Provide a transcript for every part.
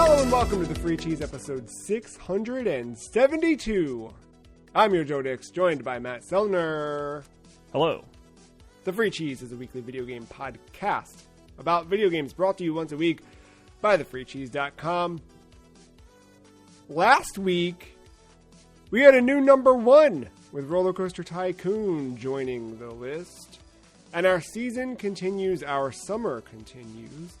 Hello and welcome to the Free Cheese episode 672. I'm your Joe Dix, joined by Matt Sellner. Hello. The Free Cheese is a weekly video game podcast about video games brought to you once a week by thefreecheese.com. Last week, we had a new number one with Roller Coaster Tycoon joining the list. And our season continues, our summer continues.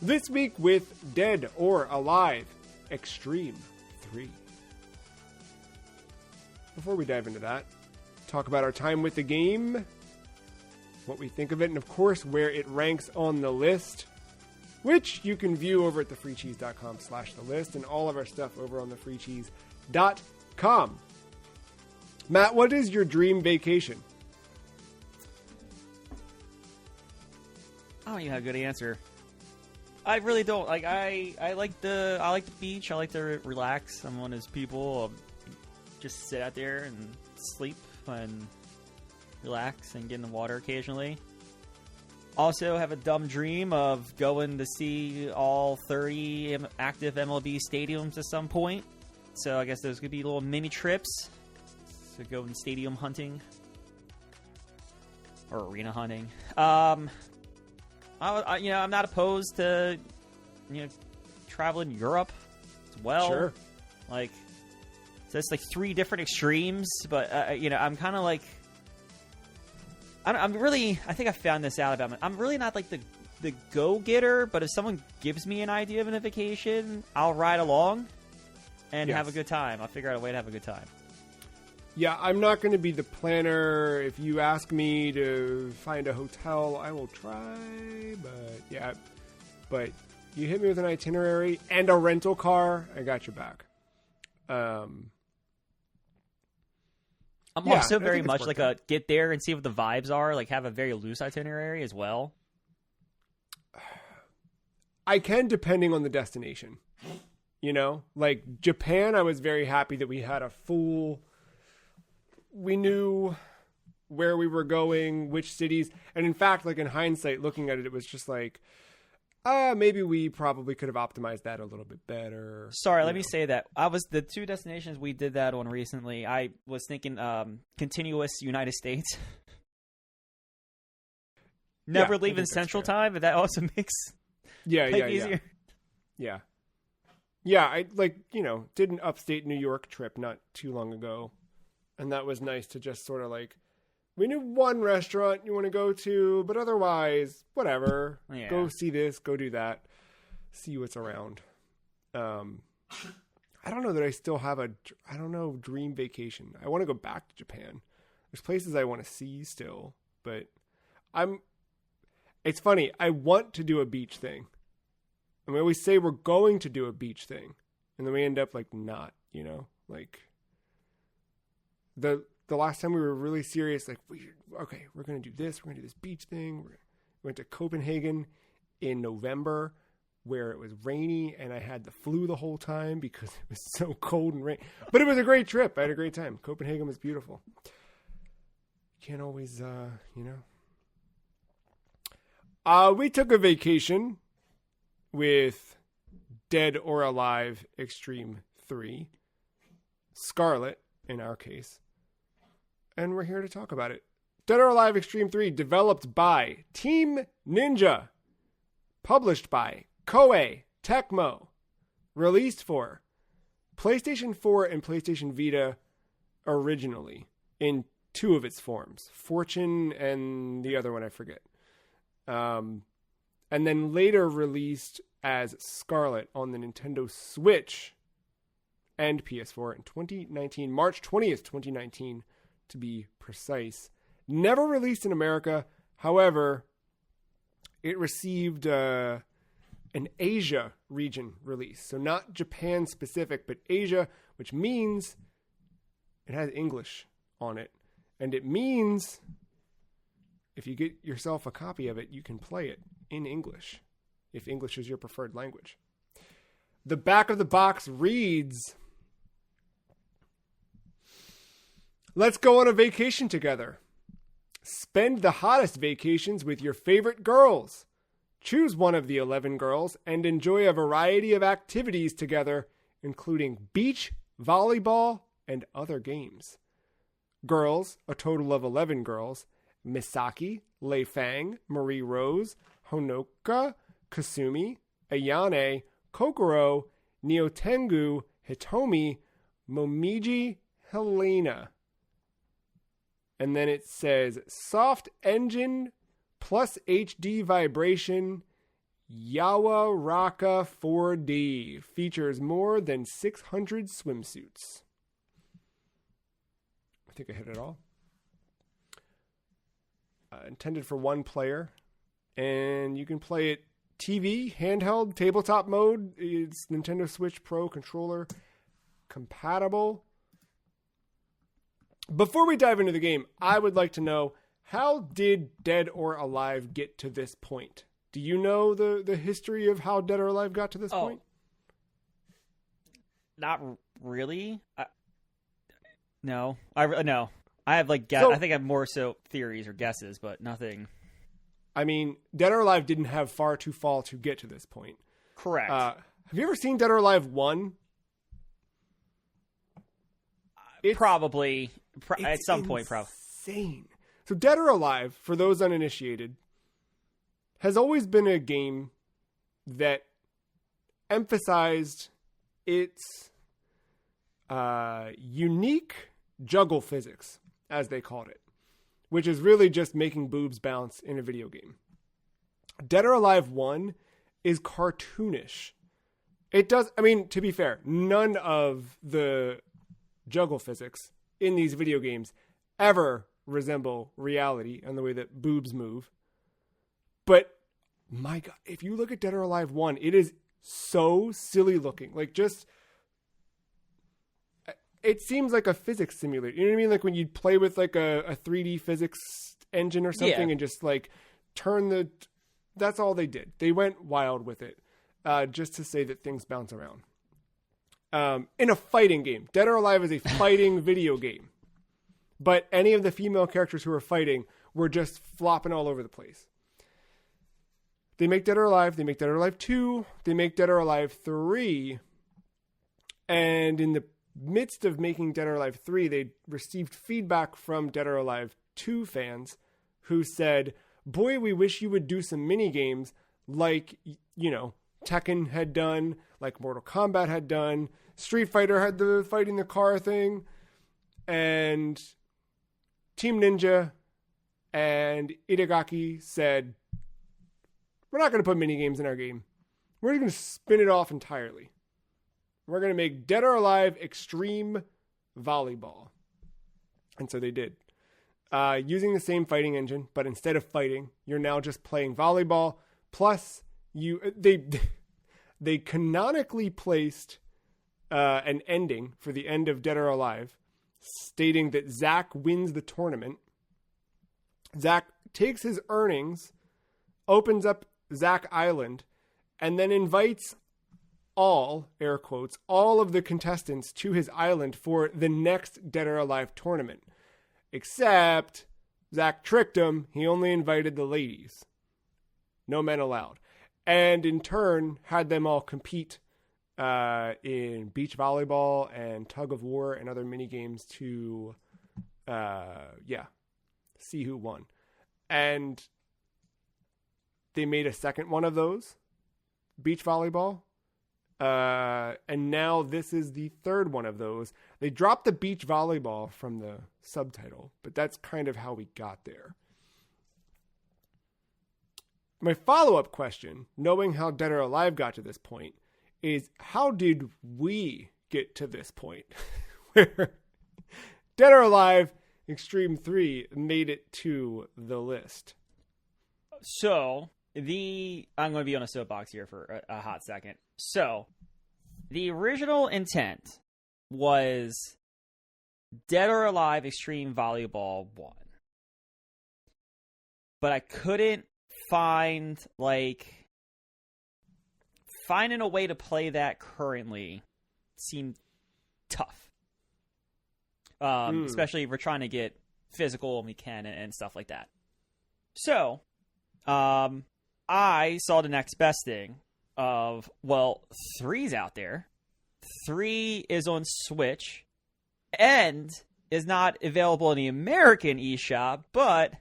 This week with Dead or Alive Xtreme 3. Before we dive into that, talk about our time with the game, what we think of it, and of course where it ranks on the list, which you can view over at thefreecheese.com/thelist and all of our stuff over on thefreecheese.com. Matt, what is your dream vacation? I don't even have a good answer. I really don't. Like I like the beach. I like to relax. I'm one of those people just sit out there and sleep and relax and get in the water occasionally. Also have a dumb dream of going to see all 30 active MLB stadiums at some point. So I guess those could be little mini trips. So going stadium hunting or arena hunting. I'm not opposed to, traveling Europe as well. Sure. So it's like three different extremes, but I'm kind of like, I think I found this out about me. I'm really not like the go-getter, but if someone gives me an idea of a vacation, I'll ride along and have a good time. I'll figure out a way to have a good time. Yeah, I'm not going to be the planner. If you ask me to find a hotel, I will try. But you hit me with an itinerary and a rental car, I got your back. I'm also very much like a get there and see what the vibes are, like have a very loose itinerary as well. I can, depending on the destination. Like Japan, I was very happy that we had we knew where we were going, which cities. And in fact, like in hindsight, looking at it, it was just like, maybe we probably could have optimized that a little bit better. Sorry, let me say that. The two destinations we did that on recently, I was thinking continuous United States. Never leaving Central Time, but that also makes easier. Yeah. Yeah, I did an upstate New York trip not too long ago. And that was nice to just sort of like, we knew one restaurant you want to go to, but otherwise, whatever. Yeah. Go see this, go do that, see what's around. I don't know that I still have dream vacation. I want to go back to Japan. There's places I want to see still, but it's funny. I want to do a beach thing. And we always say we're going to do a beach thing. And then we end up like not, The last time we were really serious, like, we're going to do this. We're going to do this beach thing. We went to Copenhagen in November where it was rainy and I had the flu the whole time because it was so cold and rainy. But it was a great trip. I had a great time. Copenhagen was beautiful. Can't always, we took a vacation with Dead or Alive Xtreme 3. Scarlet, in our case. And we're here to talk about it. Dead or Alive Xtreme 3, developed by Team Ninja. Published by Koei Tecmo. Released for PlayStation 4 and PlayStation Vita originally in two of its forms. Fortune and the other one I forget. And then later released as Scarlet on the Nintendo Switch and PS4 in 2019, March 20th, 2019, to be precise. Never released in America. However, it received an Asia region release. So not Japan specific, but Asia, which means it has English on it. And it means if you get yourself a copy of it, you can play it in English, if English is your preferred language. The back of the box reads, let's go on a vacation together. Spend the hottest vacations with your favorite girls. Choose one of the 11 girls and enjoy a variety of activities together, including beach, volleyball, and other games. Girls, a total of 11 girls: Misaki, Lei Fang, Marie Rose, Honoka, Kasumi, Ayane, Kokoro, Niotengu, Hitomi, Momiji, Helena. And then it says soft engine plus HD vibration Yawa Raka 4D. Features more than 600 swimsuits. I think I hit it all. Intended for one player. And you can play it TV, handheld, tabletop mode. It's Nintendo Switch Pro controller compatible. Before we dive into the game, I would like to know, how did Dead or Alive get to this point? Do you know the history of how Dead or Alive got to this point? Not really. No. No. I have I think I have more so theories or guesses, but nothing. I mean, Dead or Alive didn't have far to fall to get to this point. Correct. Have you ever seen Dead or Alive 1? Probably. At some point, probably. Insane. So Dead or Alive, for those uninitiated, has always been a game that emphasized its unique juggle physics, as they called it, which is really just making boobs bounce in a video game. Dead or Alive 1 is cartoonish. It does, I mean, to be fair, none of the juggle physics in these video games ever resemble reality and the way that boobs move. But my God, if you look at Dead or Alive 1, it is so silly looking. It seems like a physics simulator. You know what I mean? Like when you play with a 3D physics engine or something, and just turn that's all they did. They went wild with it, just to say that things bounce around. In a fighting game, Dead or Alive is a fighting video game, but any of the female characters who are fighting were just flopping all over the place. They make Dead or Alive, they make Dead or Alive 2, they make Dead or Alive 3, and in the midst of making Dead or Alive 3, they received feedback from Dead or Alive 2 fans who said, boy, we wish you would do some mini games like, Tekken had done, like Mortal Kombat had done, Street Fighter had the fighting the car thing, and Team Ninja and Itagaki said, we're not going to put mini games in our game. We're going to spin it off entirely. We're going to make Dead or Alive Xtreme Volleyball. And so they did. Using the same fighting engine, but instead of fighting, you're now just playing volleyball. Plus, they canonically placed an ending for the end of Dead or Alive, stating that Zack wins the tournament. Zack takes his earnings, opens up Zack Island, and then invites all, air quotes, all of the contestants to his island for the next Dead or Alive tournament. Except Zack tricked him. He only invited the ladies. No men allowed. And in turn, had them all compete in beach volleyball and tug of war and other mini games to, see who won. And they made a second one of those, beach volleyball. And now this is the third one of those. They dropped the beach volleyball from the subtitle, but that's kind of how we got there. My follow-up question, knowing how Dead or Alive got to this point, is how did we get to this point where Dead or Alive Xtreme 3 made it to the list? So, I'm going to be on a soapbox here for a hot second. So, the original intent was Dead or Alive Xtreme Volleyball 1. But I couldn't finding a way to play that currently seemed tough. Especially if we're trying to get physical and we can and stuff like that. So, I I saw the next best thing of, well, 3's out there. 3 is on Switch and is not available in the American eShop, but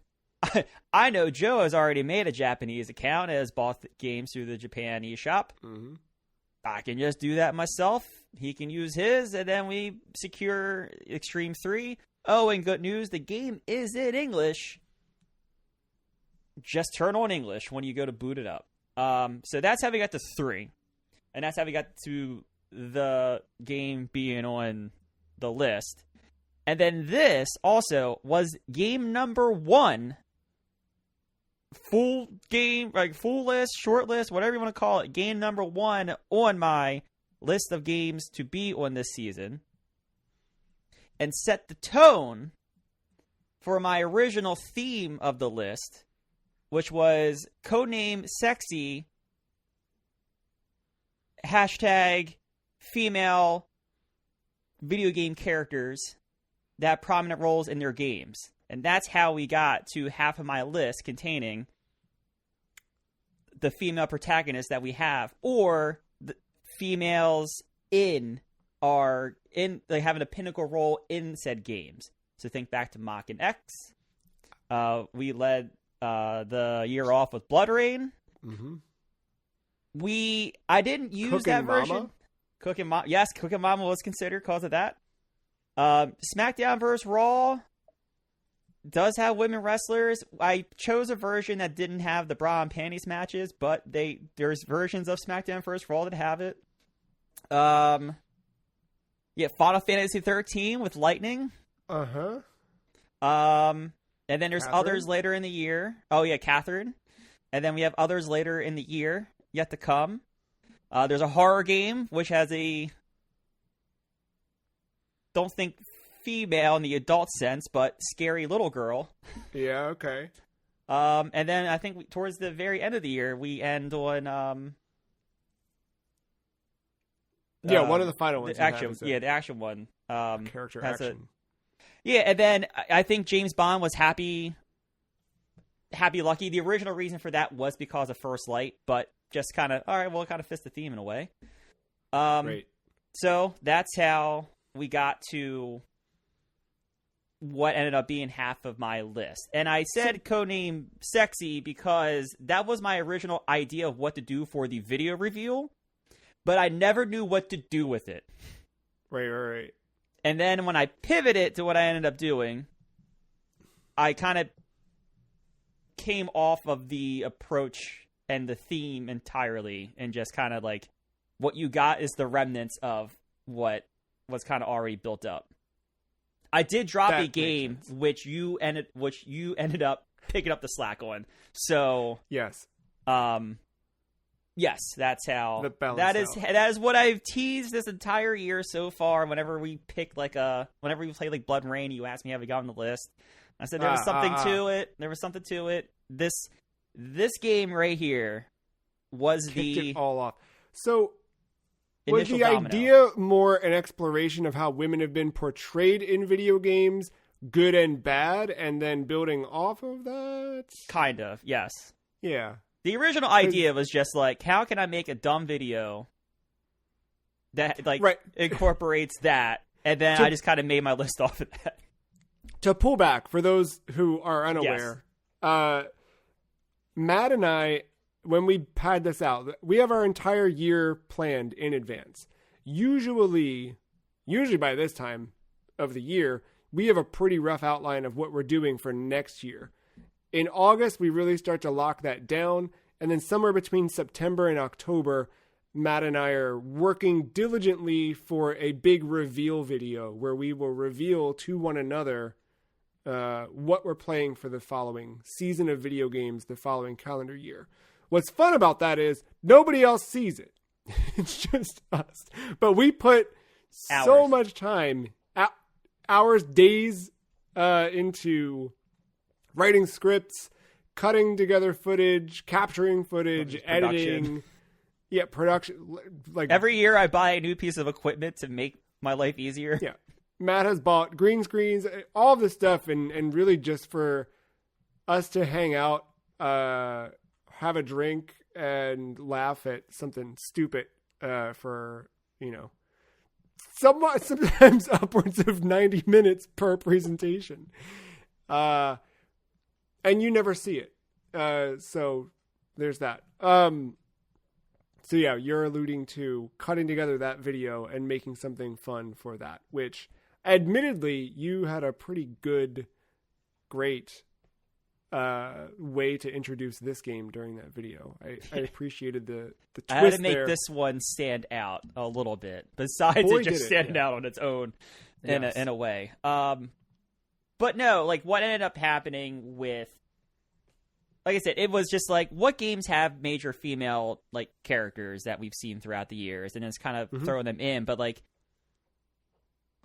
I know Joe has already made a Japanese account and has bought games through the Japan eShop. Mm-hmm. I can just do that myself. He can use his, and then we secure Xtreme 3. Oh, and good news, the game is in English. Just turn on English when you go to boot it up. So that's how we got to 3. And that's how we got to the game being on the list. And then this also was game number 1. Full game, like full list, short list, whatever you want to call it. Game number 1 on my list of games to be on this season. And set the tone for my original theme of the list, which was codename sexy, hashtag female video game characters that have prominent roles in their games. And that's how we got to half of my list containing the female protagonists that we have, or the females like having a pinnacle role in said games. So think back to Mach and X. We led the year off with Blood Rain. Mm-hmm. I didn't use Cooking that version. Mama? Cooking Mama. Yes, Cooking Mama was considered because of that. SmackDown vs. Raw does have women wrestlers. I chose a version that didn't have the bra and panties matches, but there's versions of SmackDown vs. Raw that have it. Yeah, Final Fantasy 13 with Lightning. Uh-huh. And then there's Catherine? others later in the year. Oh, yeah, Catherine. And then we have others later in the year yet to come. There's a horror game, which has don't think female in the adult sense, but scary little girl. Yeah, okay. And then I think towards the very end of the year, we end on... yeah, one of the final ones. The action one. Character action. Yeah, and then I think James Bond was Happy Lucky. The original reason for that was because of First Light, but just kind of, all right, well, it kind of fits the theme in a way. Great. So that's how we got to what ended up being half of my list. And I said codename sexy because that was my original idea of what to do for the video review, but I never knew what to do with it. Right. And then when I pivoted to what I ended up doing, I kind of came off of the approach and the theme entirely, and just kind of like what you got is the remnants of what was kind of already built up. I did drop a game which you ended up picking up the slack on. So yes. Yes, that's how that is what I've teased this entire year so far. Whenever we pick whenever we play like Blood and Rain, you ask me how we got on the list. I said there was something to it. There was something to it. This game right here was kicked it all off. So was the domino. idea more an exploration of how women have been portrayed in video games, good and bad, and then building off of that? Kind of, yes. Yeah. The original idea was just like, how can I make a dumb video that incorporates that, and then I just kind of made my list off of that. To pull back, for those who are unaware, Matt and I, when we pad this out, we have our entire year planned in advance. Usually by this time of the year, we have a pretty rough outline of what we're doing for next year. In August, we really start to lock that down. And then somewhere between September and October, Matt and I are working diligently for a big reveal video where we will reveal to one another what we're playing for the following season of video games, the following calendar year. What's fun about that is nobody else sees it. It's just us. But we put so much time, hours, days into writing scripts, cutting together footage, capturing footage, editing. Yeah, production. Like every year I buy a new piece of equipment to make my life easier. Yeah. Matt has bought green screens, all this stuff, and really just for us to hang out have a drink and laugh at something stupid for, sometimes upwards of 90 minutes per presentation. And you never see it. So there's that. So yeah, you're alluding to cutting together that video and making something fun for that, which admittedly you had a pretty great way to introduce this game during that video. I appreciated the twist. I had to make there. this one stand out a little bit, besides Boy, it just did it, standing yeah. out on its own Yes. in a way. But no, like what ended up happening with, like I said, it was just like, what games have major female like characters that we've seen throughout the years, and it's kind of throwing them in. But like,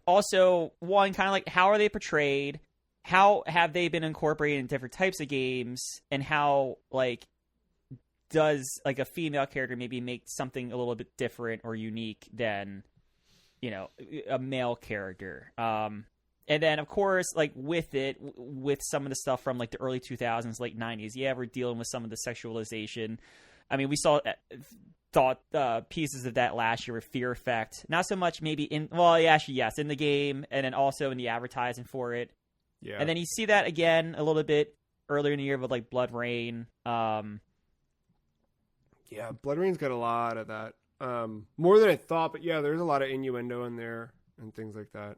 also one kind of like, how are they portrayed? How have they been incorporated in different types of games, and how like does like a female character maybe make something a little bit different or unique than, a male character? And then, of course, like with some of the stuff from like the early 2000s, late 90s, yeah, we're dealing with some of the sexualization. I mean, we thought pieces of that last year with Fear Effect. Not so much maybe in the game, and then also in the advertising for it. Yeah. And then you see that again a little bit earlier in the year with like Blood Rain. Yeah, Blood Rain's got a lot of that. More than I thought, but yeah, there's a lot of innuendo in there and things like that.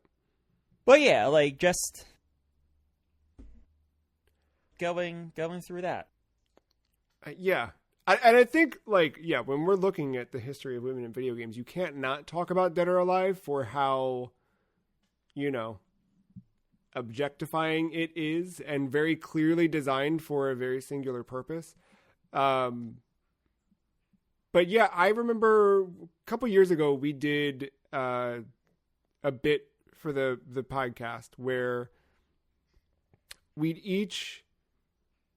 But yeah, like just going through that. Yeah. I think, like, yeah, when we're looking at the history of women in video games, you can't not talk about Dead or Alive for how, objectifying it is, and very clearly designed for a very singular purpose. But yeah, I remember a couple years ago we did a bit for the podcast where we'd each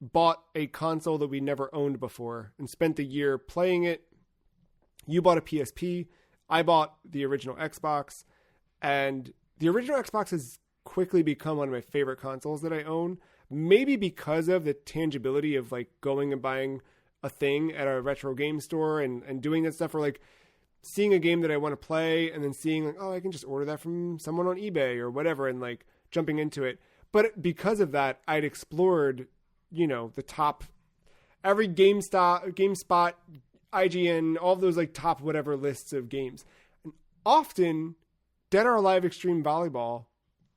bought a console that we never owned before and spent the year playing it. You bought a PSP. I bought the original Xbox, and the original Xbox has quickly become one of my favorite consoles that I own, maybe because of the tangibility of like going and buying a thing at a retro game store and doing that stuff, or like seeing a game that I want to play and then seeing like, oh, I can just order that from someone on eBay or whatever, and like jumping into it. But because of that, I'd explored, the top, every GameSpot, IGN, all of those like top whatever lists of games. And often Dead or Alive Extreme Volleyball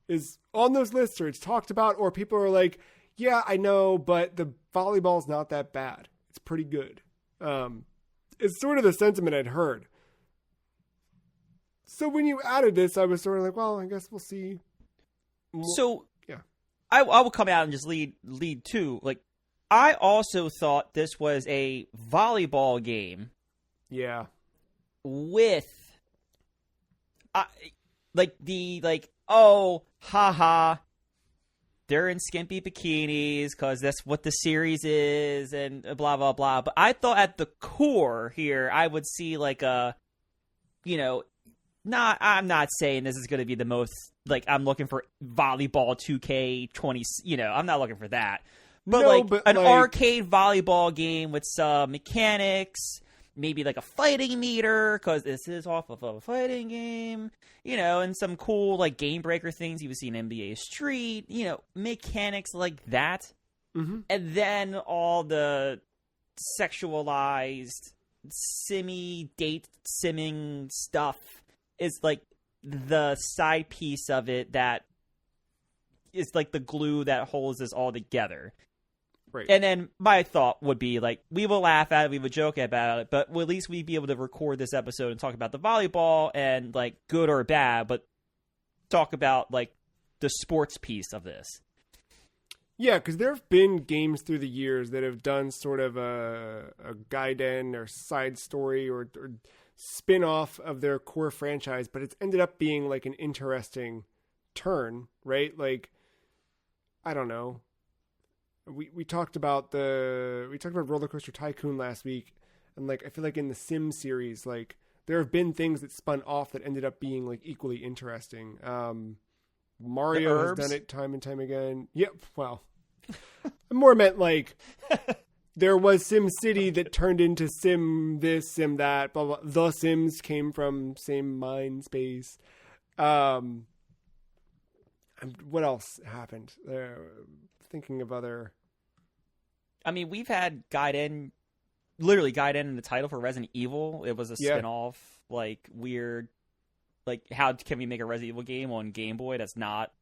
is on those lists, or it's talked about, or people are like, yeah, I know, but the volleyball's not that bad. It's pretty good. It's sort of the sentiment I'd heard. So when you added this, I was sort of like, well, I guess we'll see. So yeah, I will come out and just lead too. Like, I also thought this was a volleyball game. Yeah. With, oh, haha, they're in skimpy bikinis because that's what the series is, and blah, blah, blah. But I thought at the core here, I would see like a, I'm not saying this is going to be the most, like, I'm looking for volleyball 2K20, I'm not looking for that. But an arcade volleyball game with some mechanics, maybe like a fighting meter, because this is off of a fighting game, and some cool like game breaker things you would see in NBA Street, mechanics like that. Mm-hmm. And then all the sexualized date simming stuff is like the side piece of it that is like the glue that holds this all together. Right. And then my thought would be like, we will laugh at it, we would joke about it, but at least we'd be able to record this episode and talk about the volleyball and like good or bad, but talk about like the sports piece of this. Yeah, because there have been games through the years that have done sort of a gaiden or side story or spin-off of their core franchise, but it's ended up being like an interesting turn, right? Like, I don't know. We talked about Roller Coaster Tycoon last week, and like I feel like in the Sim series, like there have been things that spun off that ended up being like equally interesting. Mario has done it time and time again. Yep. Well, I more meant like there was Sim City that turned into Sim this, Sim that, blah, blah. The Sims came from same mind space. What else happened? Thinking of other... I mean, we've had literally Gaiden in the title for Resident Evil. It was a spin-off, like, weird... Like, how can we make a Resident Evil game on Game Boy that's not,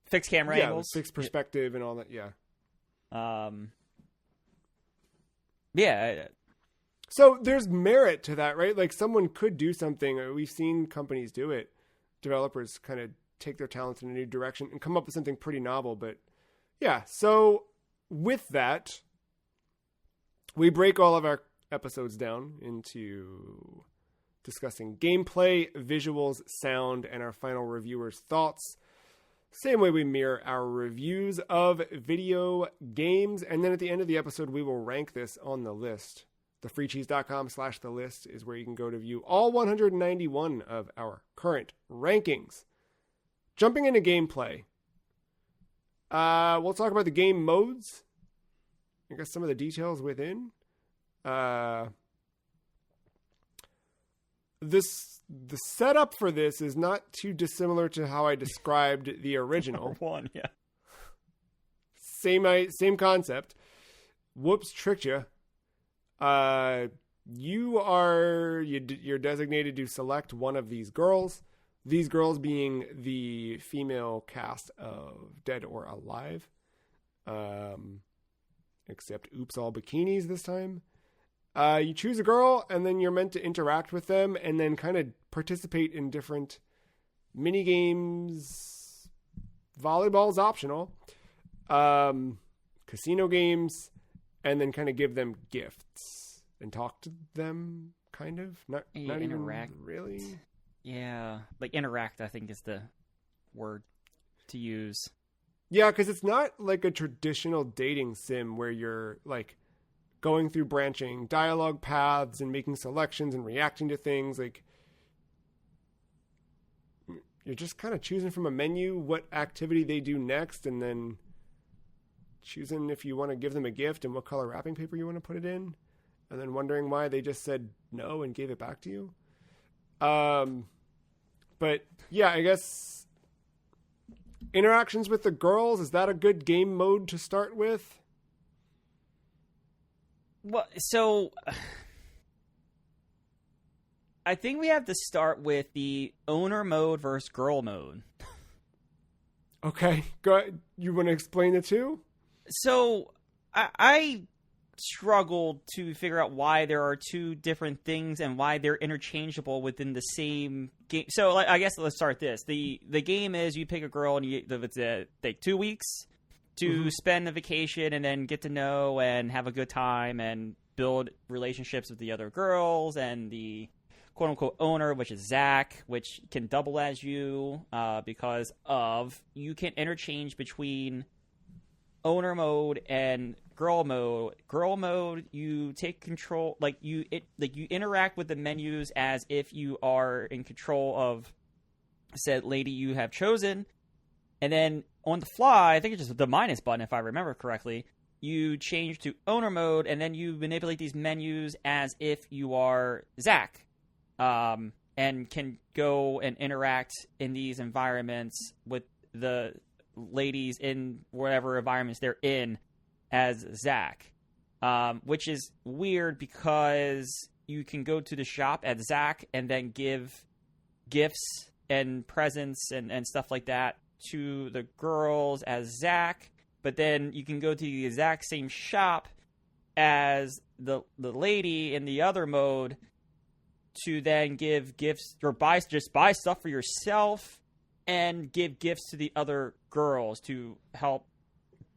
fixed camera angles? Fixed perspective and all that, yeah. So there's merit to that, right? Like, someone could do something. We've seen companies do it. Developers kind of take their talents in a new direction and come up with something pretty novel. But, yeah, so with that, we break all of our episodes down into discussing gameplay, visuals, sound, and our final reviewers' thoughts. Same way we mirror our reviews of video games. And then at the end of the episode, we will rank this on the list. Thefreecheese.com/the list is where you can go to view all 191 of our current rankings. Jumping into gameplay. We'll talk about the game modes. I guess some of the details within. The setup for this is not too dissimilar to how I described the original. Number one, yeah. Same concept. Whoops, tricked you. You're designated to select one of these girls. These girls being the female cast of Dead or Alive. Except oops, all bikinis this time. You choose a girl, and then you're meant to interact with them, and then kind of participate in different mini games. Volleyball's optional. Casino games, and then kind of give them gifts and talk to them. Kind of not interact. Even really. Yeah, like interact, I think is the word to use. Yeah, because it's not like a traditional dating sim where you're like going through branching dialogue paths and making selections and reacting to things. Like, you're just kind of choosing from a menu what activity they do next, and then choosing if you want to give them a gift and what color wrapping paper you want to put it in, and then wondering why they just said no and gave it back to you. But yeah, I guess interactions with the girls, is that a good game mode to start with? Well, so I think we have to start with the owner mode versus girl mode. Okay, go ahead. You want to explain the two? So I struggled to figure out why there are two different things and why they're interchangeable within the same game. So I guess let's start this. The game is you pick a girl and it's take 2 weeks to spend the vacation and then get to know and have a good time and build relationships with the other girls and the quote-unquote owner, which is Zack, which can double as you because of you can interchange between owner mode and girl mode. Girl mode, you take control, you interact with the menus as if you are in control of said lady you have chosen, and then on the fly, I think it's just the minus button if I remember correctly, you change to owner mode, and then you manipulate these menus as if you are Zack, and can go and interact in these environments with the ladies in whatever environments they're in as Zack, which is weird because you can go to the shop at Zack and then give gifts and presents and stuff like that to the girls as Zack, but then you can go to the exact same shop as the lady in the other mode to then give gifts or buy stuff for yourself and give gifts to the other girls to help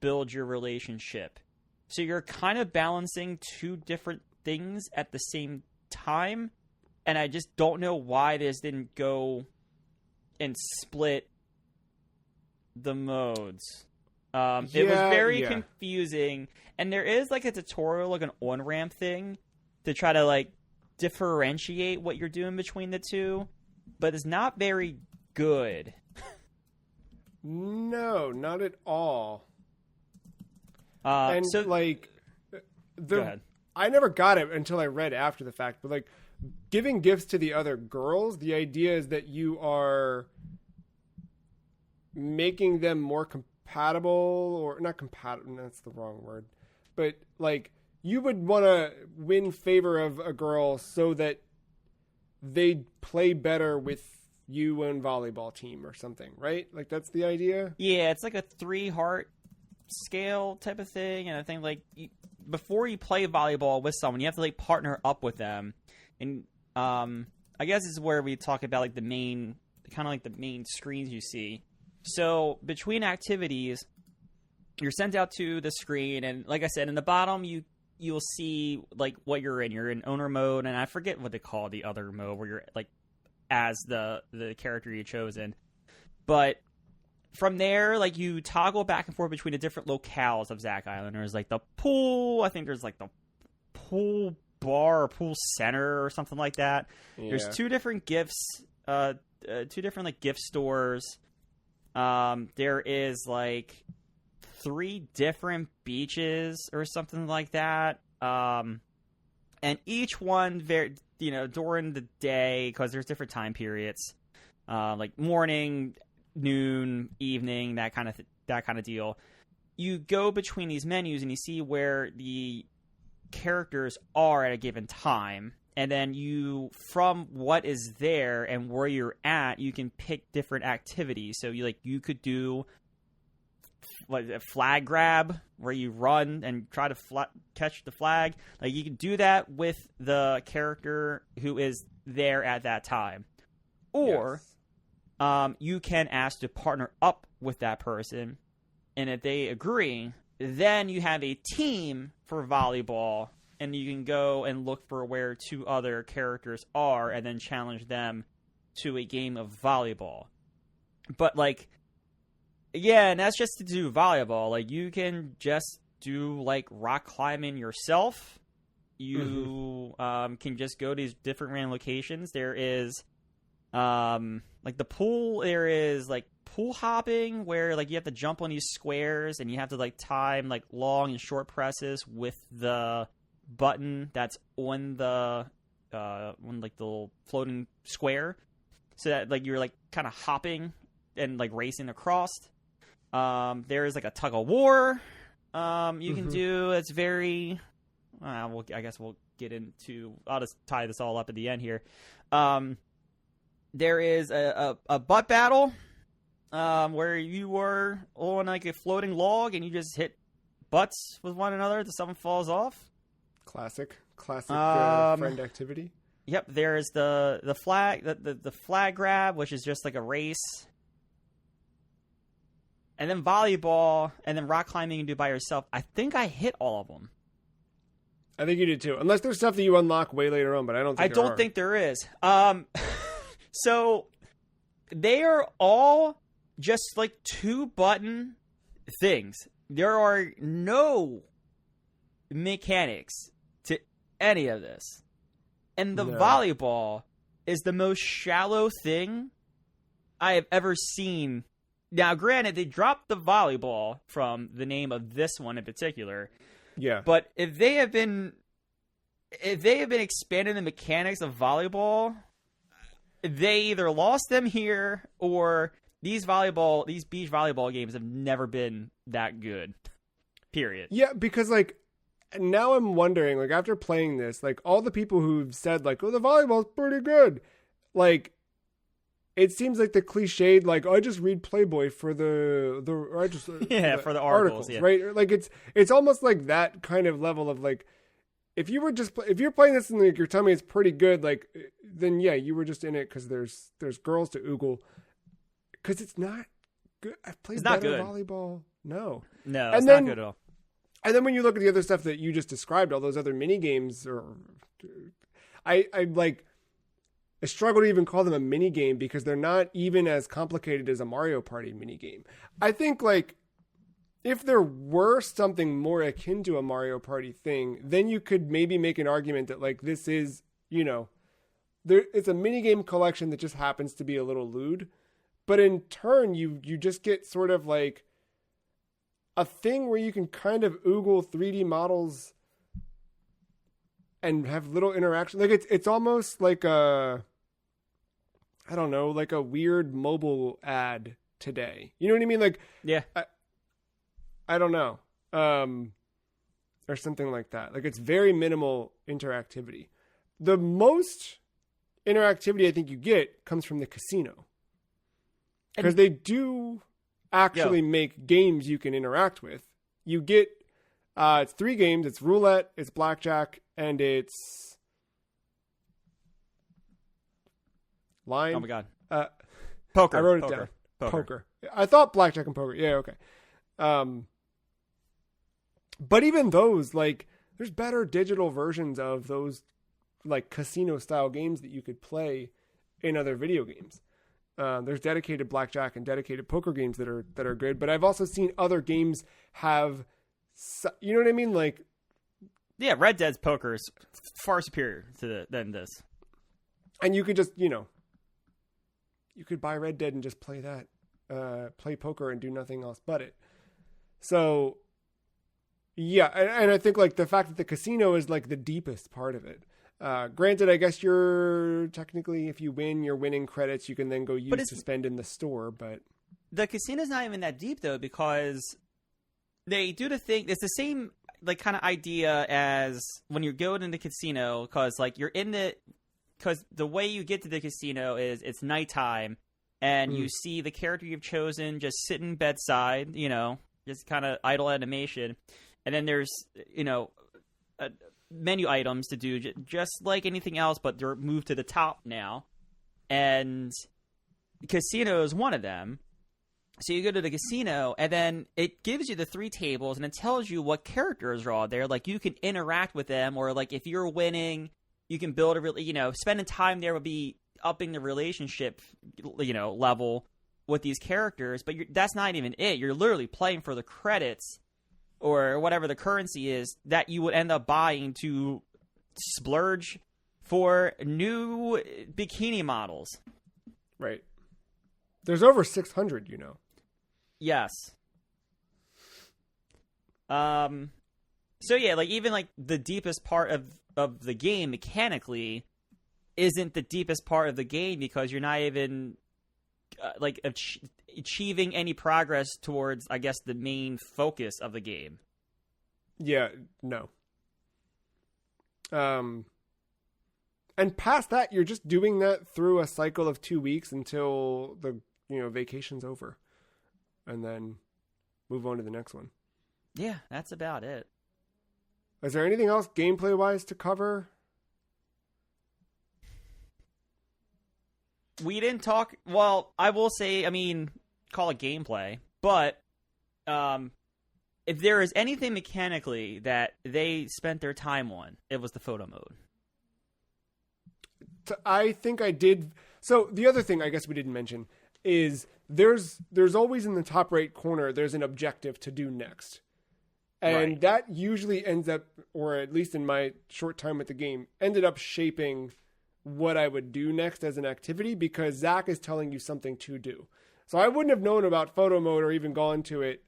build your relationship. So you're kind of balancing two different things at the same time, and I just don't know why this didn't go and split the modes. It was very confusing, and there is like a tutorial, like an on-ramp thing to try to like differentiate what you're doing between the two, but it's not very good. No, not at all. So like, go ahead. I never got it until I read after the fact, but like giving gifts to the other girls, the idea is that you are making them more compatible, or not compatible, that's the wrong word, but like you would want to win favor of a girl so that they play better with you and volleyball team or something, right? Like that's the idea. Yeah, it's like a 3-heart scale type of thing, and I think like before you play volleyball with someone, you have to like partner up with them, and I guess this is where we talk about like the main screens you see. So between activities, you're sent out to the screen, and like I said, in the bottom you'll see like what you're in. You're in owner mode, and I forget what they call the other mode where you're like as the character you chosen. But from there, like you toggle back and forth between the different locales of Zack Island. There's like the pool. I think there's like the pool bar or pool center or something like that. Yeah. There's 2 different gifts, 2 different like gift stores. There is like 3 different beaches or something like that. And each one during the day, because there's different time periods, like morning, noon, evening, that kind of deal. You go between these menus and you see where the characters are at a given time, and then you, from what is there and where you're at, you can pick different activities. So you could do like a flag grab where you run and try to catch the flag. Like you can do that with the character who is there at that time, or you can ask to partner up with that person, and if they agree, then you have a team for volleyball, and you can go and look for where 2 other characters are and then challenge them to a game of volleyball. But like, yeah, and that's just to do volleyball. Like you can just do like rock climbing yourself. You can just go to these different random locations. There is like the pool, there is like pool hopping where like you have to jump on these squares and you have to like time like long and short presses with the button that's on the like the little floating square, so that like you're like kind of hopping and like racing across. There is like a tug of war you can do. It's very I guess we'll get into, I'll just tie this all up at the end here. There is a butt battle where you are on like a floating log and you just hit butts with one another until someone falls off. Classic friend activity. Yep, there is the flag grab, which is just like a race. And then volleyball, and then rock climbing you can do by yourself. I think I hit all of them. I think you did too. Unless there's stuff that you unlock way later on, but I don't think there is. So they are all just like 2-button things. There are no mechanics to any of this. And the volleyball is the most shallow thing I have ever seen. Now, granted, they dropped the volleyball from the name of this one in particular. Yeah. But if they have been expanding the mechanics of volleyball, they either lost them here or these beach volleyball games have never been that good. Period. Yeah, because like now I'm wondering, like after playing this, like all the people who've said like, "Oh, the volleyball's pretty good," like it seems like the cliched, like, "Oh, I just read Playboy for the for the articles, yeah. Right?" Like it's almost like that kind of level of like, if you're playing this and like you're telling me it's pretty good, like then yeah, you were just in it because there's girls to oogle, because it's not good. I've played better volleyball. No, it's not good at all. And then when you look at the other stuff that you just described, all those other mini games, I struggle to even call them a mini game because they're not even as complicated as a Mario Party mini game. I think like if there were something more akin to a Mario Party thing, then you could maybe make an argument that like this is, it's a mini game collection that just happens to be a little lewd. but in turn, you just get sort of like a thing where you can kind of oogle 3D models and have little interaction. Like it's almost like I don't know, like a weird mobile ad today. You know what I mean? Like, yeah, I don't know. Or something like that. Like it's very minimal interactivity. The most interactivity I think you get comes from the casino. Because they do actually make games you can interact with. You get, it's 3 games. It's roulette, it's blackjack, and it's line. Oh my God. Poker. I wrote it down. Poker. I thought blackjack and poker. Yeah, okay. But even those, like, there's better digital versions of those, like, casino-style games that you could play in other video games. There's dedicated blackjack and dedicated poker games that are good. But I've also seen other games have, you know what I mean? Like, yeah, Red Dead's poker is far superior than this. And you could just, you could buy Red Dead and just play that, play poker and do nothing else but it. So, yeah, and I think like the fact that the casino is like the deepest part of it. Granted, I guess you're technically, if you win, you're winning credits you can then go use to spend in the store. But the casino's not even that deep though, because they do the thing. It's the same like kind of idea as when you're going in the casino, because like because the way you get to the casino is it's nighttime, and you see the character you've chosen just sitting bedside, just kind of idle animation. And then there's, menu items to do just like anything else, but they're moved to the top now. And casino is one of them. So you go to the casino, and then it gives you the 3 tables, and it tells you what characters are all there. Like, you can interact with them, or like if you're winning, you can build a really, spending time there would be upping the relationship, level with these characters. But that's not even it. You're literally playing for the credits, or whatever the currency is that you would end up buying to splurge for new bikini models. Right. There's over 600, Yes. So yeah, like even like the deepest part of the game mechanically isn't the deepest part of the game, because you're not even achieving any progress towards, I guess, the main focus of the game. Yeah, no. And past that, you're just doing that through a cycle of 2 weeks until the, vacation's over. And then move on to the next one. Yeah, that's about it. Is there anything else gameplay-wise to cover? We didn't talk... Well, I will say, call it gameplay. But if there is anything mechanically that they spent their time on, it was the photo mode. I think I did... So the other thing I guess we didn't mention is there's always in the top right corner, there's an objective to do next. And that usually ends up, or at least in my short time with the game, ended up shaping what I would do next as an activity, because Zack is telling you something to do. So I wouldn't have known about photo mode or even gone to it.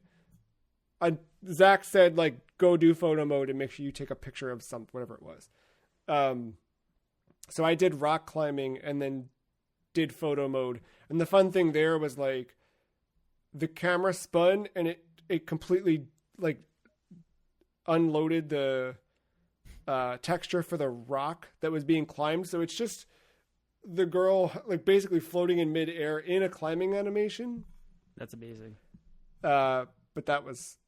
Zack said, like, go do photo mode and make sure you take a picture of whatever it was. So I did rock climbing and then did photo mode. And the fun thing there was, like, the camera spun and it completely, like, unloaded the texture for the rock that was being climbed. So it's just the girl, like, basically floating in midair in a climbing animation. That's amazing. But that was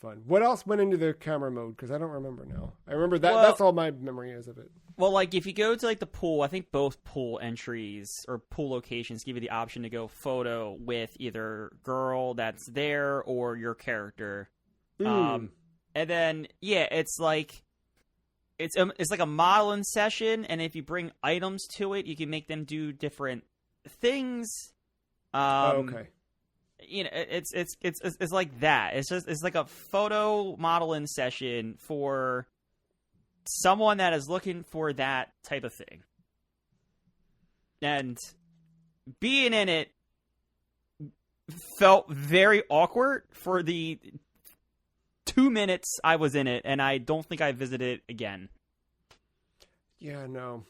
fun. What else went into the camera mode? Because I don't remember now. I remember that. That's all my memory is of it. Well, like, if you go to, like, the pool, I think both pool entries or pool locations give you the option to go photo with either girl that's there or your character. And then, yeah, it's like a modeling session, and if you bring items to it, you can make them do different things. Okay. It's like that. It's like a photo modeling session for someone that is looking for that type of thing. And being in it felt very awkward for the 2 minutes I was in it, and I don't think I visited it again. Yeah, no.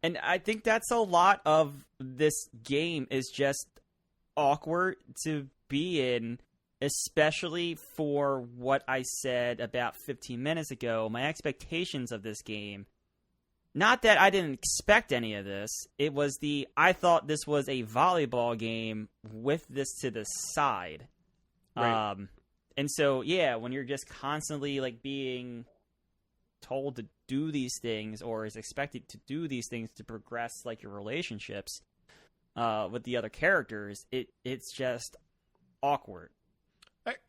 And I think that's a lot of this game is just awkward to be in, especially for what I said about 15 minutes ago. My expectations of this game, not that I didn't expect any of this, it was I thought this was a volleyball game with this to the side. Right. And so, yeah, when you're just constantly like being told to do these things or is expected to do these things to progress like your relationships with the other characters, it's just awkward.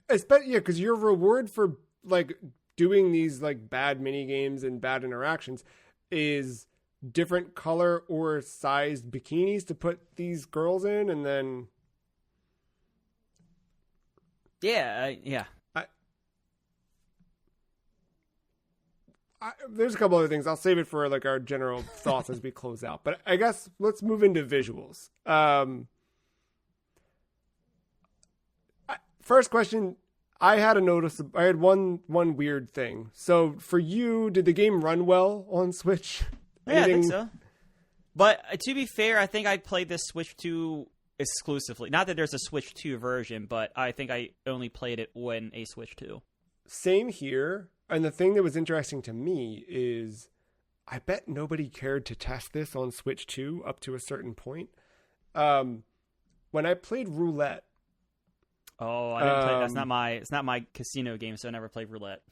Because your reward for like doing these like bad mini games and bad interactions is different color or sized bikinis to put these girls in, and then yeah. There's a couple other things. I'll save it for like our general thoughts as we close out. But I guess let's move into visuals. First question, I had one weird thing. So for you, did the game run well on Switch? Yeah, I think so. But to be fair, I think I played this Switch 2 exclusively. Not that there's a Switch 2 version, but I think I only played it on a Switch 2. Same here. And the thing that was interesting to me is I bet nobody cared to test this on Switch 2 up to a certain point. When I played Roulette. Oh, I didn't play. It's not my casino game, so I never played Roulette.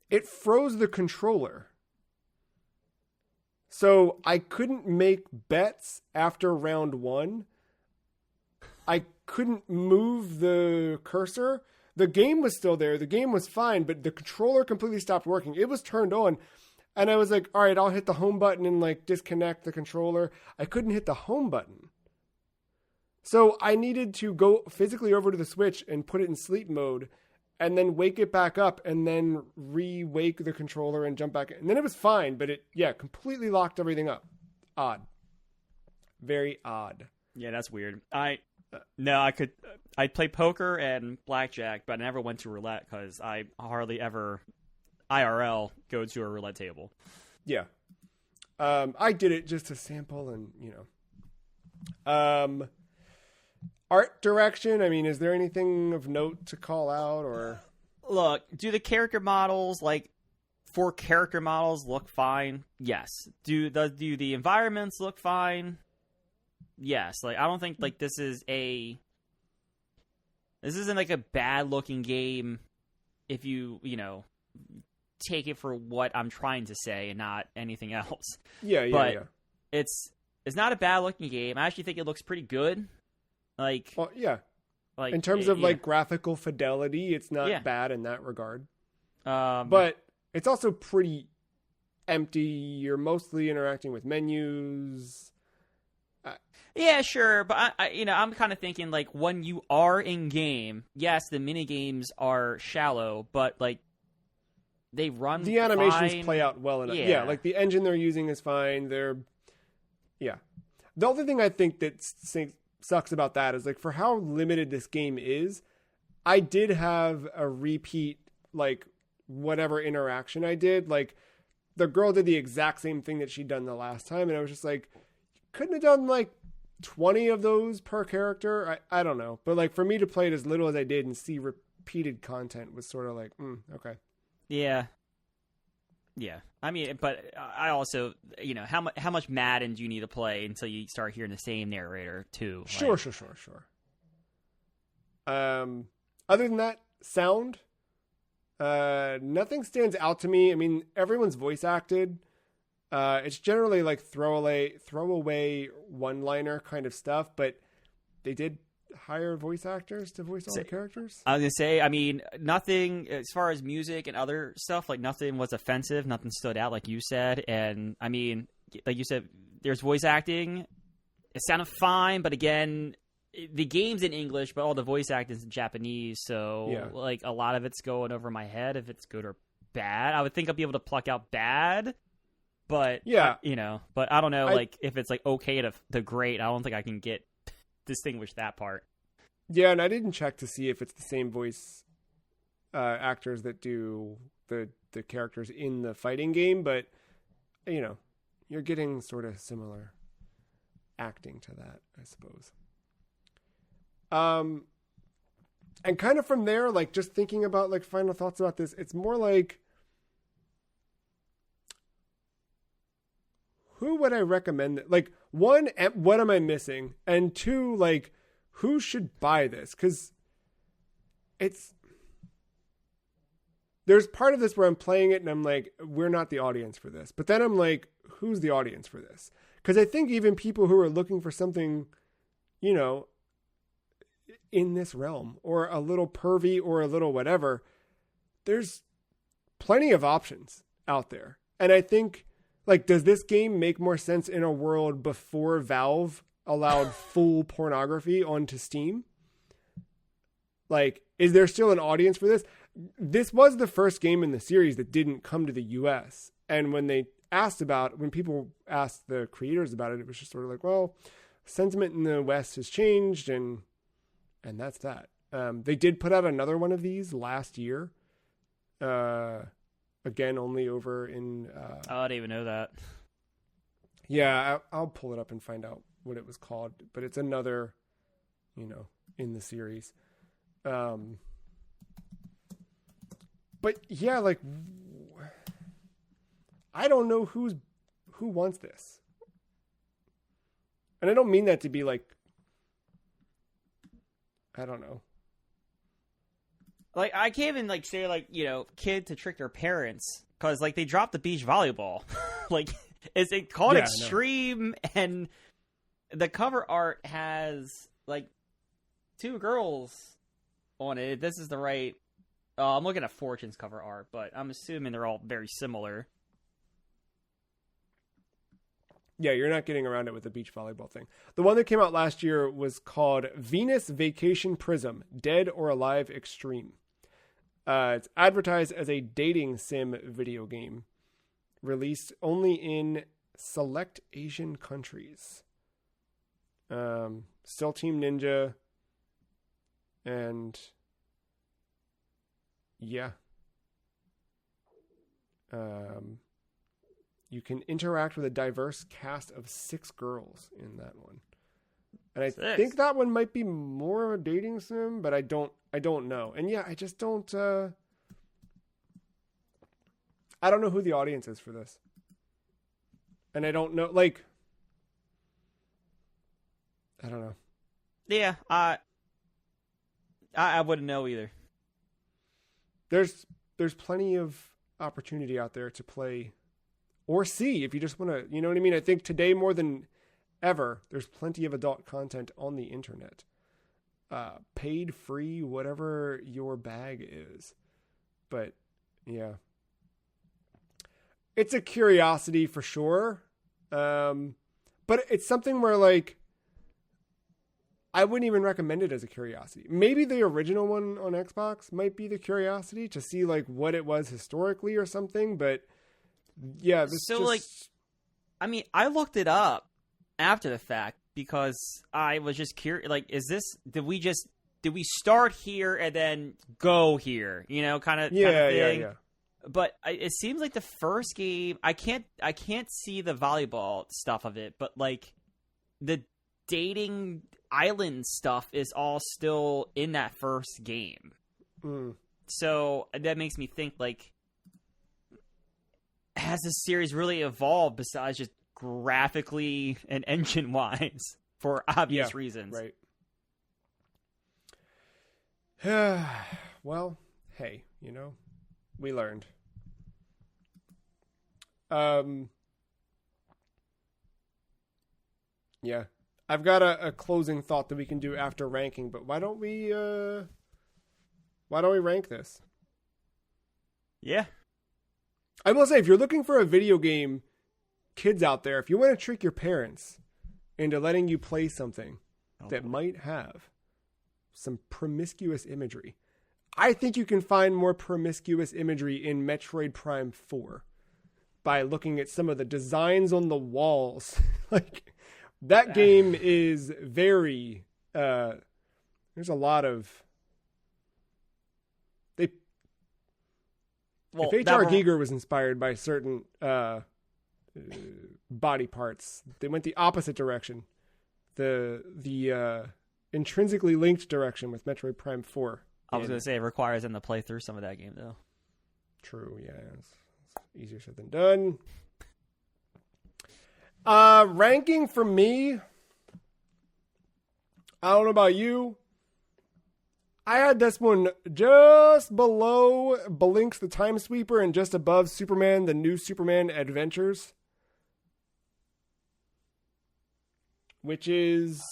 It froze the controller. So I couldn't make bets after round 1. I couldn't move the cursor. The game was still there. The game was fine, but the controller completely stopped working. It was turned on, and I was like, all right, I'll hit the home button and like disconnect the controller. I couldn't hit the home button. So I needed to go physically over to the Switch and put it in sleep mode and then wake it back up and then re-wake the controller and jump back in. And then it was fine, but it, completely locked everything up. Odd. Very odd. Yeah, that's weird. I'd play poker and blackjack, but I never went to roulette because I hardly ever IRL go to a roulette table. Yeah. I did it just to sample and, art direction. I mean, is there anything of note to call out or? Look, do the character models, like, for character models look fine? Yes. Do the environments look fine? Yes. Like, I don't think, like, this isn't like a bad looking game if you take it for what I'm trying to say and not anything else. Yeah. It's not a bad looking game. I actually think it looks pretty good. Like, well, yeah. Like in terms of like graphical fidelity, it's not bad in that regard. But it's also pretty empty. You're mostly interacting with menus. Yeah, sure, but I'm kind of thinking like when you are in game, yes, the mini games are shallow, but like they run. The animations fine. Play out well enough. Yeah, like the engine they're using is fine. The only thing I think that sucks about that is like for how limited this game is, I did have a repeat like whatever interaction I did. Like the girl did the exact same thing that she'd done the last time, and I was just like, couldn't have done like 20 of those per character. I don't know, but like for me to play it as little as I did and see repeated content was sort of like okay. Yeah. I mean, but I also, how much Madden do you need to play until you start hearing the same narrator too? Sure. Other than that, sound, nothing stands out to me. I mean, everyone's voice acted. It's generally like throwaway one-liner kind of stuff, but they did hire voice actors to voice all the characters. I was gonna say, I mean, nothing as far as music and other stuff, like nothing was offensive, nothing stood out, like you said. And I mean, like you said, there's voice acting. It sounded fine, but again, the game's in English, but all the voice acting is in Japanese, so like a lot of it's going over my head if it's good or bad. I would think I'd be able to pluck out bad. But but I don't know, like if it's like okay to great, I don't think I can distinguish that part. Yeah, and I didn't check to see if it's the same voice actors that do the characters in the fighting game, but you know, you're getting sort of similar acting to that, I suppose. And kind of from there, like just thinking about like final thoughts about this, it's more like, who would I recommend? Like, one, what am I missing? And two, like, who should buy this? Because there's part of this where I'm playing it and I'm like, we're not the audience for this. But then I'm like, who's the audience for this? Because I think even people who are looking for something, you know, in this realm or a little pervy or a little whatever, there's plenty of options out there. And I think, like, does this game make more sense in a world before Valve allowed full pornography onto Steam? Like, is there still an audience for this? This was the first game in the series that didn't come to the US. And when people asked the creators about it, it was just sort of like, well, sentiment in the West has changed, and that's that. They did put out another one of these last year. Again, only over in... I didn't even know that. Yeah, I'll pull it up and find out what it was called. But it's another, you know, in the series. But yeah, like... I don't know who wants this. And I don't mean that to be like... I don't know. Like, I can't even, like, say, like, you know, kid to trick their parents. Because, like, they dropped the beach volleyball. Like, is it called Xtreme? And the cover art has, like, 2 girls on it. This is the right... I'm looking at Fortune's cover art, but I'm assuming they're all very similar. Yeah, you're not getting around it with the beach volleyball thing. The one that came out last year was called Venus Vacation Prism, Dead or Alive Extreme. It's advertised as a dating sim video game, released only in select Asian countries. Still Team Ninja, and yeah. You can interact with a diverse cast of 6 girls in that one. And I think that one might be more of a dating sim, but I don't know. And yeah, I just don't I don't know who the audience is for this. And I don't know, like, I don't know. Yeah, I wouldn't know either. There's plenty of opportunity out there to play or see if you just want to, you know what I mean? I think today more than ever, there's plenty of adult content on the internet. Paid, free, whatever your bag is. But yeah. It's a curiosity for sure. But it's something where, like, I wouldn't even recommend it as a curiosity. Maybe the original one on Xbox might be the curiosity to see, like, what it was historically or something, but yeah, like, I mean, I looked it up after the fact because I was just curious. Like, did we start here and then go here? You know, kind of thing. Yeah. But it seems like the first game, I can't see the volleyball stuff of it, but like the dating island stuff is all still in that first game. So that makes me think, like, has this series really evolved besides just graphically and engine wise for obvious reasons? Right. Well, hey, you know, we learned. Yeah. I've got a closing thought that we can do after ranking, but why don't we rank this? Yeah. I will say, if you're looking for a video game, kids out there, if you want to trick your parents into letting you play something that might have some promiscuous imagery, I think you can find more promiscuous imagery in Metroid Prime 4 by looking at some of the designs on the walls. Like, that game is very There's a lot of if H.R. Giger was inspired by certain body parts, they went the opposite direction. The intrinsically linked direction with Metroid Prime 4. I was going to say it requires them to play through some of that game, though. True, yeah. It's easier said than done. Ranking for me, I don't know about you. I had this one just below Blinks the Time Sweeper and just above Superman, the New Superman Adventures. Which is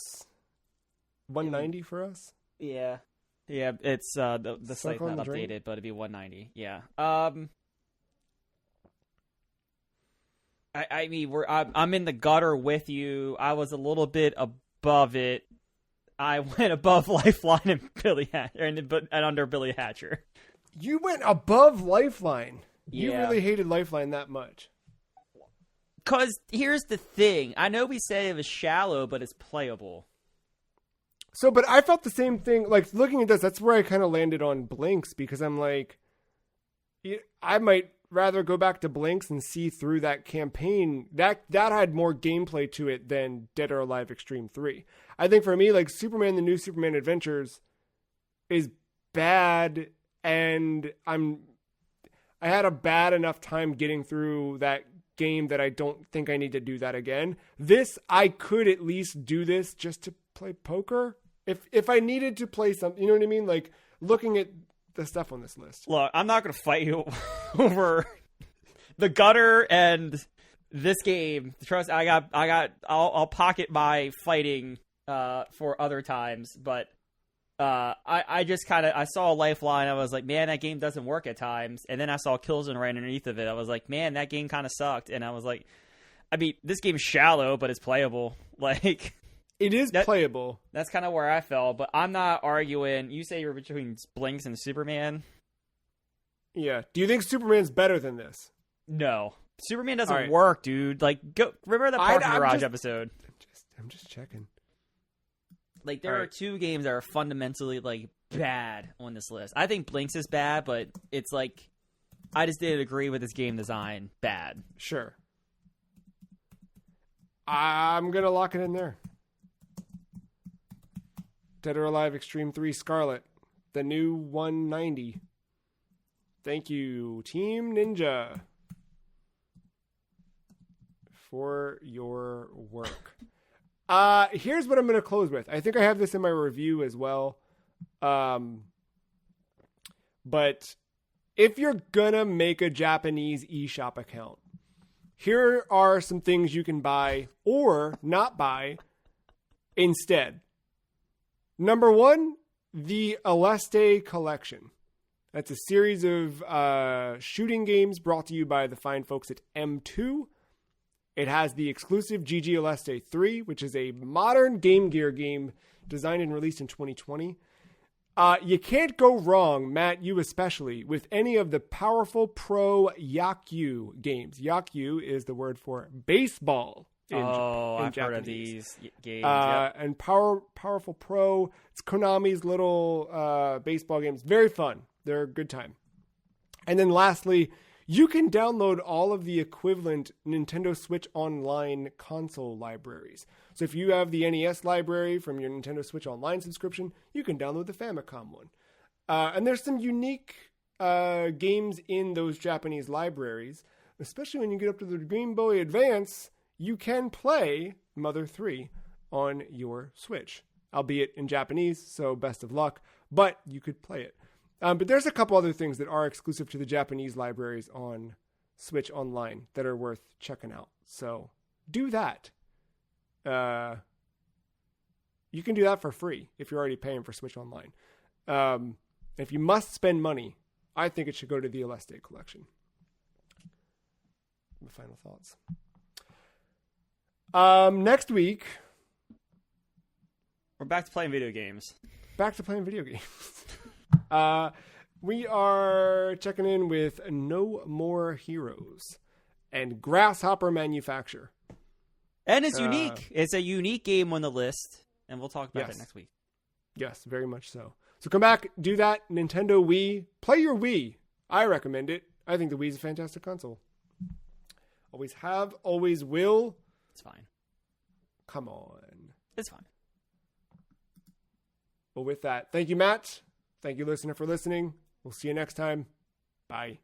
190 for us. Yeah. Yeah, it's the site's not updated, but it'd be 190. Yeah. I mean, I'm in the gutter with you. I was a little bit above it. I went above Lifeline and and under Billy Hatcher. You went above Lifeline. Yeah. You really hated Lifeline that much. Because here's the thing. I know we say it was shallow, but it's playable. So, but I felt the same thing. Like, looking at this, that's where I kind of landed on Blinks, because I'm like, I might rather go back to Blinks and see through that campaign. That had more gameplay to it than Dead or Alive Extreme 3. I think for me, like, Superman, the New Superman Adventures is bad, and I had a bad enough time getting through that game that I don't think I need to do that again. This, I could at least do this just to play poker. If I needed to play something, you know what I mean? Like, looking at the stuff on this list. Look, I'm not going to fight you over the gutter and this game. Trust, I'll pocket my fighting for other times, but I just kind of, I saw a Lifeline. I was like, man, that game doesn't work at times. And then I saw Killzone right underneath of it. I was like, man, that game kind of sucked. And I was like, I mean, this game's shallow, but it's playable. Like, it is playable. That's kind of where I fell, but I'm not arguing. You say you're between Blinks and Superman. Yeah. Do you think Superman's better than this? No. Superman doesn't work, dude. Like, go remember that Parking Garage episode? I'm just checking. Like, there are two games that are fundamentally, like, bad on this list. I think Blinks is bad, but it's like, I just didn't agree with this game design. Bad. Sure. I'm going to lock it in there. Dead or Alive Extreme 3 Scarlet. The new 190. Thank you, Team Ninja, for your work. Here's what I'm going to close with. I think I have this in my review as well. But if you're going to make a Japanese eShop account, here are some things you can buy or not buy instead. Number one, the Aleste Collection. That's a series of shooting games brought to you by the fine folks at M2. It has the exclusive GG Aleste 3, which is a modern Game Gear game designed and released in 2020. You can't go wrong, Matt, you especially, with any of the powerful pro Yakyu games. Yakyu is the word for baseball in I've Japanese. heard of these games. Yep. And Powerful Pro, it's Konami's little baseball games. Very fun. They're a good time. And then lastly, you can download all of the equivalent Nintendo Switch Online console libraries. So if you have the NES library from your Nintendo Switch Online subscription, you can download the Famicom one. And there's some unique games in those Japanese libraries, especially when you get up to the Game Boy Advance. You can play Mother 3 on your Switch, albeit in Japanese, so best of luck, but you could play it. But there's a couple other things that are exclusive to the Japanese libraries on Switch Online that are worth checking out. So do that. You can do that for free if you're already paying for Switch Online. If you must spend money, I think it should go to the Aleste Collection. My final thoughts. Next week, we're back to playing video games. We are checking in with No More Heroes and Grasshopper Manufacture. And it's unique. It's a unique game on the list, and we'll talk about it next week. Yes, very much so. So come back, do that. Nintendo Wii. Play your Wii. I recommend it. I think the Wii is a fantastic console. Always have, always will. It's fine. Come on. It's fine. Well, with that, thank you, Matt. Thank you, listener, for listening. We'll see you next time. Bye.